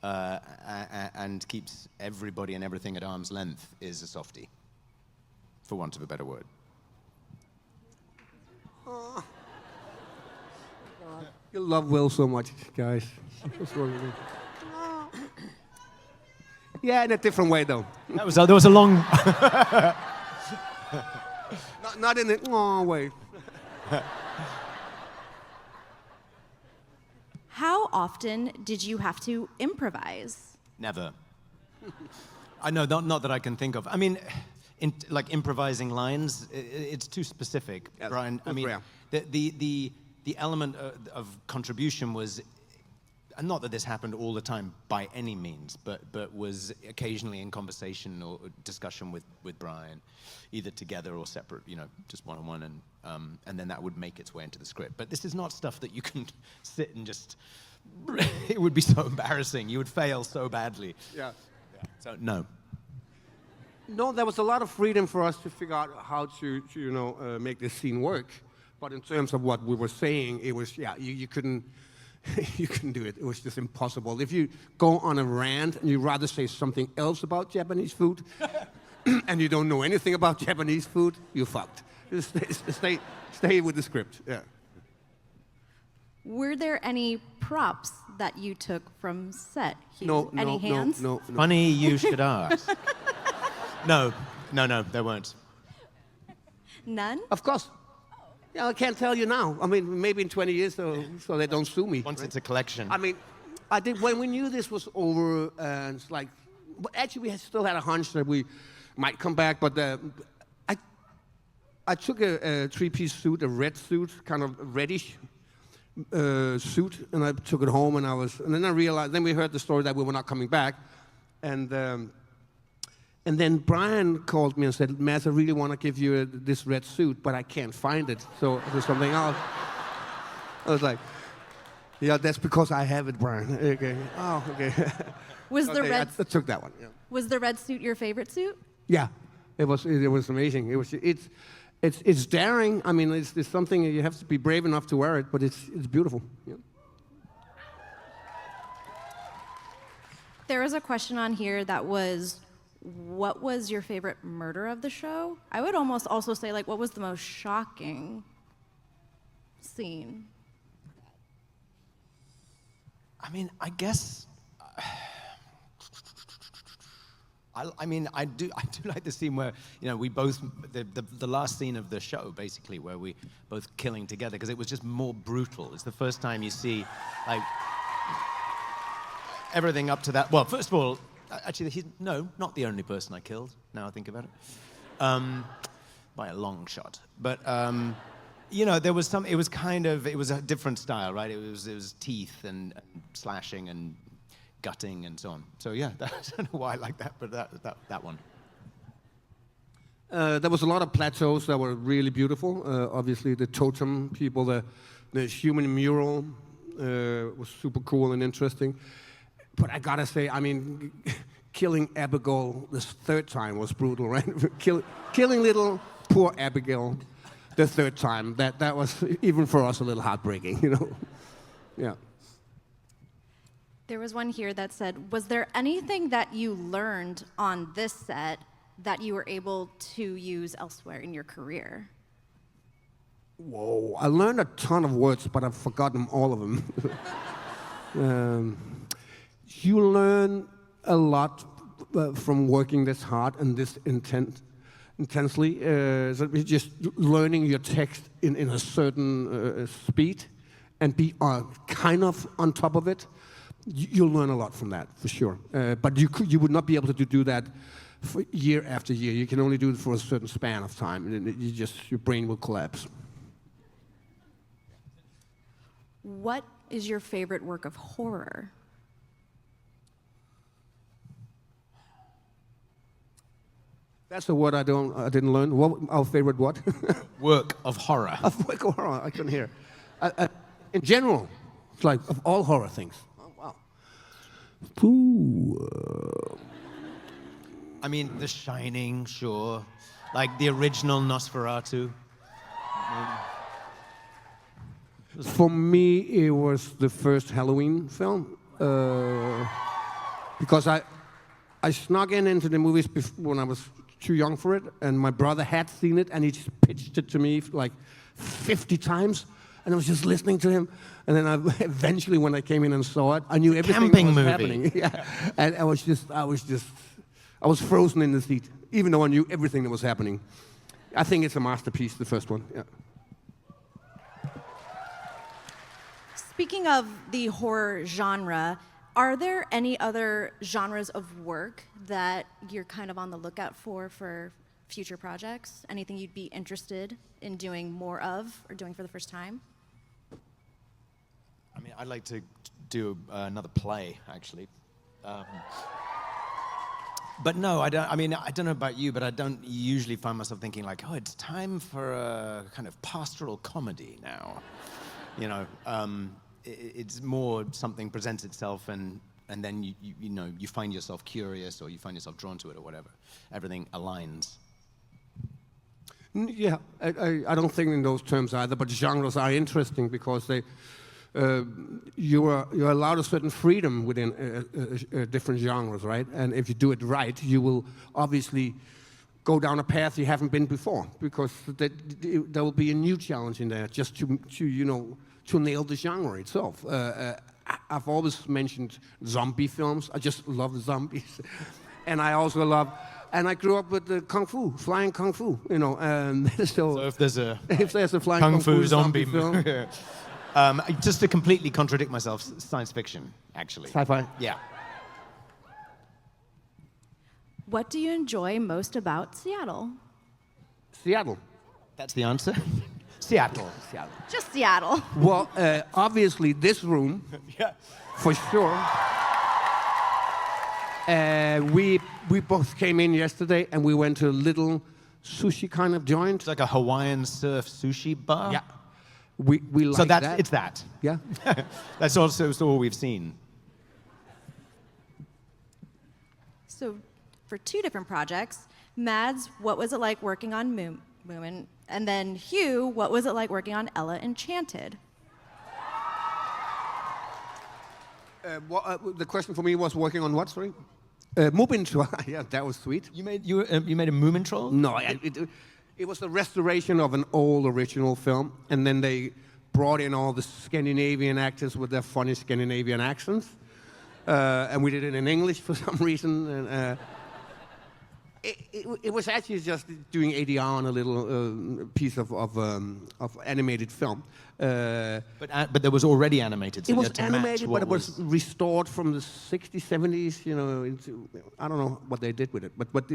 Speaker 1: and keeps everybody and everything at arm's length is a softie, for want of a better word.
Speaker 3: Oh. You love Will so much, guys. What's wrong with you? Yeah, in a different way, though.
Speaker 1: There was a long...
Speaker 3: not in the way.
Speaker 2: How often did you have to improvise?
Speaker 1: Never. I know, not that I can think of. I mean, like improvising lines, it's too specific,
Speaker 3: Yes,
Speaker 1: Brian. I mean,
Speaker 3: rare.
Speaker 1: the element of contribution was, and not that this happened all the time by any means, but was occasionally in conversation or discussion with Brian, either together or separate, just one-on-one, and then that would make its way into the script. But this is not stuff that you can sit and just, it would be so embarrassing. You would fail so badly.
Speaker 3: Yeah.
Speaker 1: So, no.
Speaker 3: No, there was a lot of freedom for us to figure out how to make this scene work. But in terms of what we were saying, it was, you couldn't, you couldn't do it. It was just impossible. If you go on a rant and you rather say something else about Japanese food, and you don't know anything about Japanese food, you're fucked. Just stay with the script. Yeah.
Speaker 2: Were there any props that you took from set, Hugh?
Speaker 3: No,
Speaker 2: Any hands?
Speaker 3: No.
Speaker 1: Funny you should ask. No, there weren't.
Speaker 2: None?
Speaker 3: Of course. Yeah, I can't tell you now. I mean, maybe in 20 years, so they don't sue me.
Speaker 1: Once it's a collection.
Speaker 3: I mean, I did when we knew this was over, and it's like, but actually we still had a hunch that we might come back. But I took a three-piece suit, a red suit, kind of reddish suit, and I took it home, and then I realized. Then we heard the story that we were not coming back, and then Brian called me and said, "Mads, I really want to give you this red suit, but I can't find it, so there's something else." I was like, "Yeah, that's because I have it, Brian." Okay. Oh, okay.
Speaker 2: Was the
Speaker 3: Okay,
Speaker 2: red
Speaker 3: I took that one. Yeah.
Speaker 2: Was the red suit your favorite suit?
Speaker 3: Yeah, it was amazing. It's daring. I mean, it's something you have to be brave enough to wear it, but it's beautiful. Yeah.
Speaker 2: There was a question on here that was, what was your favorite murder of the show? I would almost also say, like, what was the most shocking scene?
Speaker 1: I mean, I guess. I do like the scene where we both the last scene of the show basically where we both killing together because it was just more brutal. It's the first time you see like everything up to that. Well, first of all, actually, he's not the only person I killed. Now I think about it, by a long shot. But there was some. It was a different style, right? It was teeth and slashing and gutting and so on. So yeah, I don't know why I like that, but that one.
Speaker 3: There was a lot of plateaus that were really beautiful. Obviously, the totem people, the human mural was super cool and interesting. But I gotta say, I mean, killing Abigail this third time was brutal, right? Killing little poor Abigail the third time, that was even for us a little heartbreaking, Yeah.
Speaker 2: There was one here that said, was there anything that you learned on this set that you were able to use elsewhere in your career?
Speaker 3: Whoa, I learned a ton of words, but I've forgotten all of them. You learn a lot from working this hard and this intensely. So just learning your text in a certain speed and be kind of on top of it. You'll learn a lot from that, for sure. But you would not be able to do that for year after year. You can only do it for a certain span of time, and your brain will collapse.
Speaker 2: What is your favorite work of horror?
Speaker 3: That's a word I didn't learn. What our favorite what?
Speaker 1: Work of horror.
Speaker 3: Of work of horror. I couldn't hear. In general, it's like of all horror things. Oh wow. Ooh,
Speaker 1: I mean, The Shining, sure. Like the original Nosferatu.
Speaker 3: For me, it was the first Halloween film because I snuck into the movies when I was too young for it, and my brother had seen it, and he just pitched it to me like 50 times, and I was just listening to him, and then eventually when I came in and saw it, I knew everything
Speaker 1: Camping
Speaker 3: that was
Speaker 1: movie.
Speaker 3: happening. Yeah, and I was frozen in the seat, even though I knew everything that was happening. I think it's a masterpiece, the first one. Yeah.
Speaker 2: Speaking of the horror genre, are there any other genres of work that you're kind of on the lookout for future projects? Anything you'd be interested in doing more of or doing for the first time?
Speaker 1: I mean, I'd like to do another play, actually. But no, I don't. I mean, I don't know about you, but I don't usually find myself thinking like, oh, it's time for a kind of pastoral comedy now. You know, it's more something presents itself, and then you find yourself curious, or you find yourself drawn to it, or whatever. Everything aligns.
Speaker 3: Yeah, I don't think in those terms either, but genres are interesting because they you're allowed a certain freedom within different genres, right? And if you do it right, you will obviously go down a path you haven't been before, because there will be a new challenge in there just to nail the genre itself. I've always mentioned zombie films. I just love the zombies, and I also love. And I grew up with the kung fu, flying kung fu, so
Speaker 1: if there's a
Speaker 3: flying
Speaker 1: kung fu zombie
Speaker 3: film,
Speaker 1: just to completely contradict myself, science fiction, actually.
Speaker 3: Sci-fi.
Speaker 1: Yeah.
Speaker 2: What do you enjoy most about Seattle?
Speaker 3: Seattle.
Speaker 1: That's the answer. Seattle.
Speaker 2: Just Seattle.
Speaker 3: Well, obviously this room,
Speaker 1: Yeah.
Speaker 3: for sure. We both came in yesterday and we went to a little sushi kind of joint.
Speaker 1: It's like a Hawaiian surf sushi bar.
Speaker 3: Yeah. We like
Speaker 1: So
Speaker 3: that.
Speaker 1: it's that.
Speaker 3: Yeah.
Speaker 1: That's also all we've seen.
Speaker 2: So, for two different projects, Mads, what was it like working on Moomin? And then Hugh, what was it like working on Ella Enchanted?
Speaker 3: The question for me was working on what? Sorry. Moomin. Yeah, that was sweet.
Speaker 1: You made a Moomin troll?
Speaker 3: No, it was a restoration of an old original film, and then they brought in all the Scandinavian actors with their funny Scandinavian accents, and we did it in English for some reason. And, it was actually just doing ADR on a little piece of animated film.
Speaker 1: But there was already animated. So
Speaker 3: It
Speaker 1: you
Speaker 3: was
Speaker 1: had to
Speaker 3: animated,
Speaker 1: match
Speaker 3: but it was restored from the 60s, 70s. I don't know what they did with it, but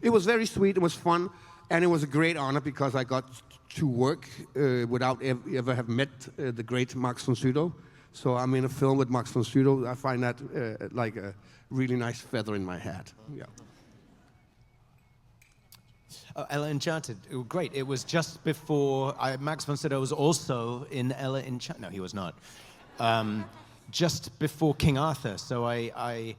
Speaker 3: it was very sweet. It was fun, and it was a great honor because I got to work without ever have met the great Max von Sydow. So I'm in a film with Max von Sydow. I find that like a really nice feather in my hat. Yeah.
Speaker 1: Ella Enchanted, great. It was just before Max von Sydow was also in Ella Enchanted. No, he was not. Just before King Arthur. So I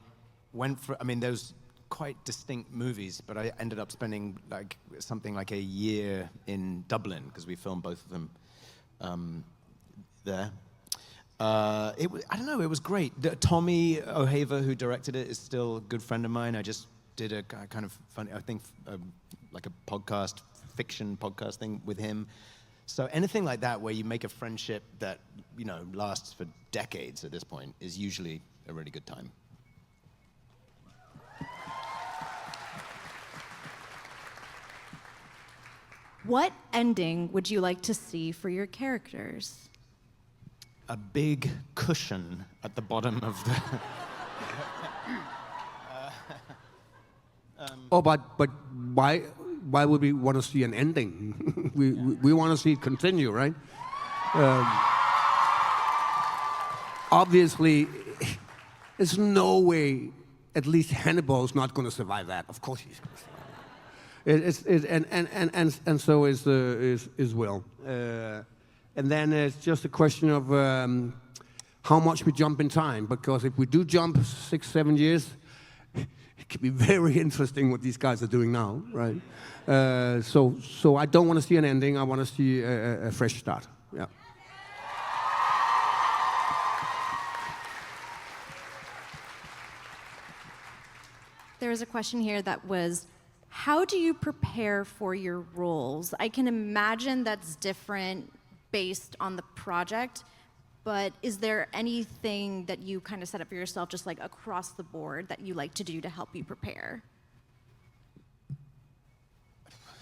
Speaker 1: went for. I mean, those quite distinct movies, but I ended up spending something like a year in Dublin because we filmed both of them there. I don't know. It was great. Tommy O'Haver, who directed it, is still a good friend of mine. I just did a kind of funny, I think, like a fiction podcast thing with him. So anything like that where you make a friendship that, lasts for decades at this point is usually a really good time.
Speaker 2: What ending would you like to see for your characters?
Speaker 1: A big cushion at the bottom of the...
Speaker 3: But why would we want to see an ending? we want to see it continue, right? obviously, there's no way, at least Hannibal's not going to survive that. Of course he's going to survive that. And so is Will. And then it's just a question of how much we jump in time, because if we do jump 6-7 years, it can be very interesting what these guys are doing now, right? So I don't want to see an ending. I want to see a fresh start. Yeah.
Speaker 2: There was a question here that was, how do you prepare for your roles? I can imagine that's different based on the project, but is there anything that you kind of set up for yourself, just like across the board, that you like to do to help you prepare?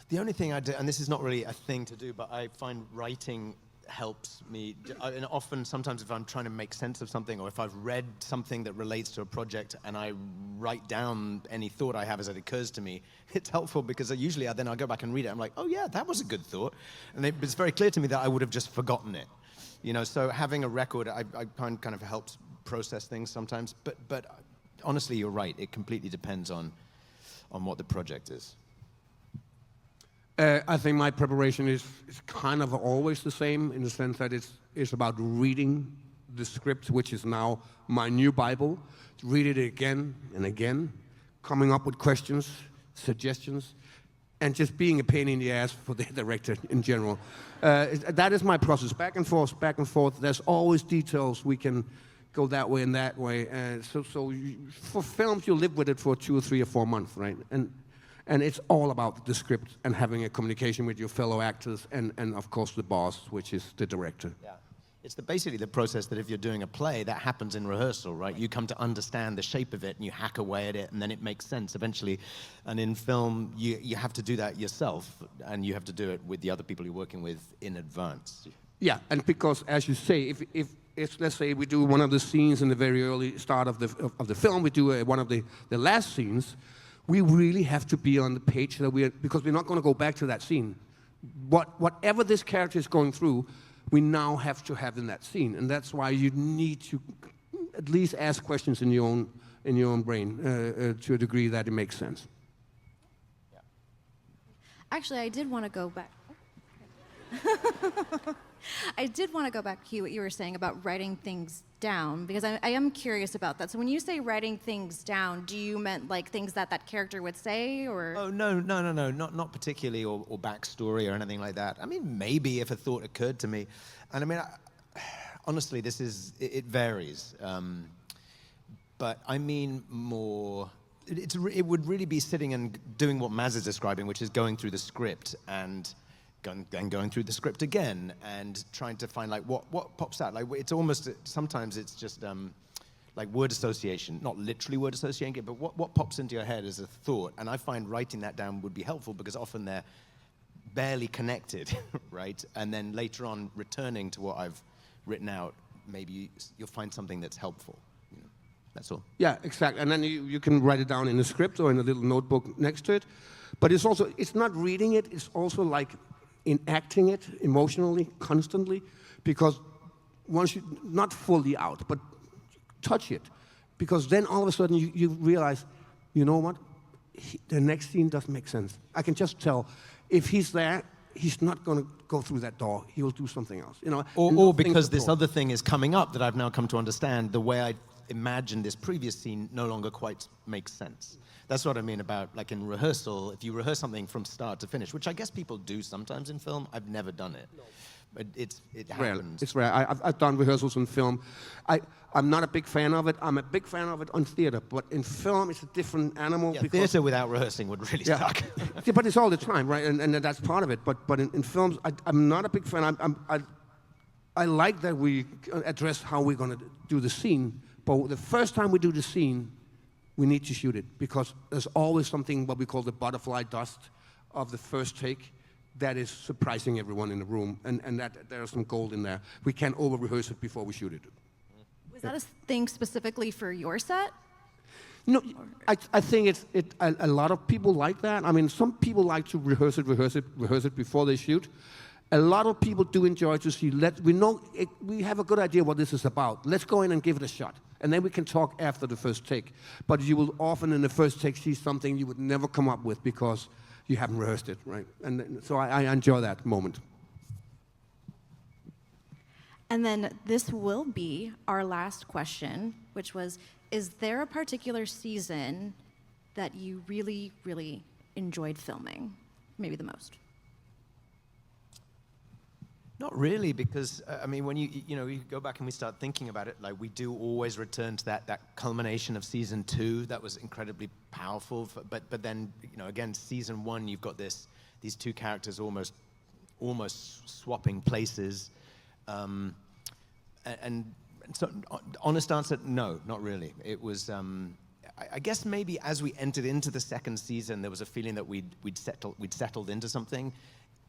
Speaker 1: The only thing I do, and this is not really a thing to do, but I find writing helps me. And often, sometimes if I'm trying to make sense of something, or if I've read something that relates to a project and I write down any thought I have as it occurs to me, it's helpful because usually then I'll go back and read it. I'm like, oh yeah, that was a good thought. And it's very clear to me that I would have just forgotten it. You know, so having a record, I find kind of helps process things sometimes. But honestly, you're right. It completely depends on what the project is.
Speaker 3: I think my preparation is kind of always the same, in the sense that it's about reading the script, which is now my new Bible. Read it again and again, coming up with questions, suggestions, and just being a pain in the ass for the director in general. That is my process, back and forth, back and forth. There's always details we can go that way and that way. So for films, you live with it for 2 or 3 or 4 months, right? And it's all about the script and having a communication with your fellow actors and of course the boss, which is the director.
Speaker 1: Yeah. It's basically the process that if you're doing a play, that happens in rehearsal, right? You come to understand the shape of it and you hack away at it and then it makes sense eventually. And in film, you have to do that yourself and you have to do it with the other people you're working with in advance.
Speaker 3: Yeah, and because as you say, if let's say we do one of the scenes in the very early start of the film, we do one of the last scenes, we really have to be on the page that because we're not going to go back to that scene. Whatever this character is going through, we now have to have in that scene, and that's why you need to at least ask questions in your own brain to a degree that it makes sense.
Speaker 2: Yeah. Actually, I did want to go back. I did want to go back to what you were saying about writing things down, because I am curious about that. So when you say writing things down, do you meant like things that character would say, or?
Speaker 1: Oh, no, not particularly, or backstory or anything like that. I mean, maybe if a thought occurred to me. And I mean, honestly, it varies. But I mean more, it would really be sitting and doing what Maz is describing, which is going through the script and going through the script again and trying to find like what pops out. Like it's almost, sometimes it's just like word association, not literally word associating, but what pops into your head as a thought. And I find writing that down would be helpful because often they're barely connected, right? And then later on, returning to what I've written out, maybe you'll find something that's helpful. You know, that's all.
Speaker 3: Yeah, exactly. And then you can write it down in a script or in a little notebook next to it. But it's not reading it, it's also like enacting it emotionally, constantly, because once you, not fully out, but touch it, because then all of a sudden you realize, you know what, the next scene doesn't make sense. I can just tell, if he's there, he's not going to go through that door, he will do something else, you know.
Speaker 1: Or because this other thing is coming up that I've now come to understand, the way I imagined this previous scene no longer quite makes sense. That's what I mean about, like in rehearsal, if you rehearse something from start to finish, which I guess people do sometimes in film, I've never done it. No. But it happens.
Speaker 3: It's rare. I've done rehearsals in film. I'm not a big fan of it. I'm a big fan of it on theater, but in film it's a different animal.
Speaker 1: Yeah, theater without rehearsing would really suck.
Speaker 3: Yeah, but it's all the time, right? And that's part of it. But in films, I'm not a big fan. I like that we address how we're going to do the scene, but the first time we do the scene, we need to shoot it, because there's always something, what we call the butterfly dust of the first take, that is surprising everyone in the room, and that there's some gold in there. We can't over-rehearse it before we shoot it.
Speaker 2: Was that a thing specifically for your set?
Speaker 3: No, I think a lot of people like that. I mean, some people like to rehearse it before they shoot, A lot of people do enjoy to see. We have a good idea what this is about. Let's go in and give it a shot, and then we can talk after the first take. But you will often in the first take see something you would never come up with because you haven't rehearsed it, right? And so I enjoy that moment.
Speaker 2: And then this will be our last question, which was, is there a particular season that you really, really enjoyed filming? Maybe the most?
Speaker 1: Not really, because I mean, when you go back and we start thinking about it, like we do always return to that culmination of season 2. That was incredibly powerful. But then again, season 1, you've got these two characters almost swapping places, and so honest answer, no, not really. It was. I guess maybe as we entered into the second season, there was a feeling that we'd settled into something.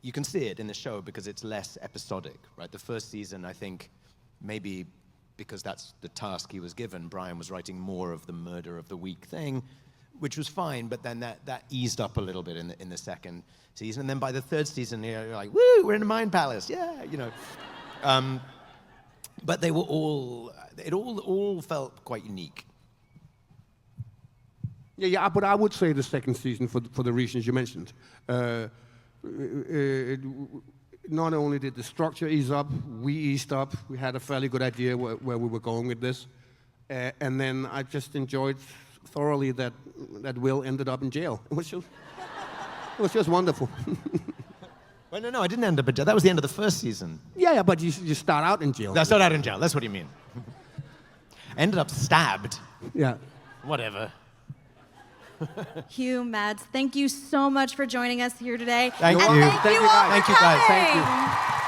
Speaker 1: You can see it in the show because it's less episodic, right? The first season, I think, maybe because that's the task he was given, Brian was writing more of the murder of the week thing, which was fine, but then that eased up a little bit in the second season. And then by the third season, you're like, woo, we're in a mind palace, yeah, But they were it all felt quite unique.
Speaker 3: Yeah, but I would say the second season for the reasons you mentioned. Not only did the structure ease up, we eased up. We had a fairly good idea where we were going with this. And then I just enjoyed thoroughly that Will ended up in jail. It was just wonderful.
Speaker 1: Well, no, I didn't end up in jail. That was the end of the first season.
Speaker 3: Yeah, but you start out in jail.
Speaker 1: I started out in jail. That's what you mean. Ended up stabbed.
Speaker 3: Yeah.
Speaker 1: Whatever.
Speaker 2: Hugh, Mads, thank you so much for joining us here today.
Speaker 1: Thank you.
Speaker 2: Thank you all
Speaker 3: guys.
Speaker 2: for
Speaker 3: Thank you, guys. Thank you.
Speaker 2: coming.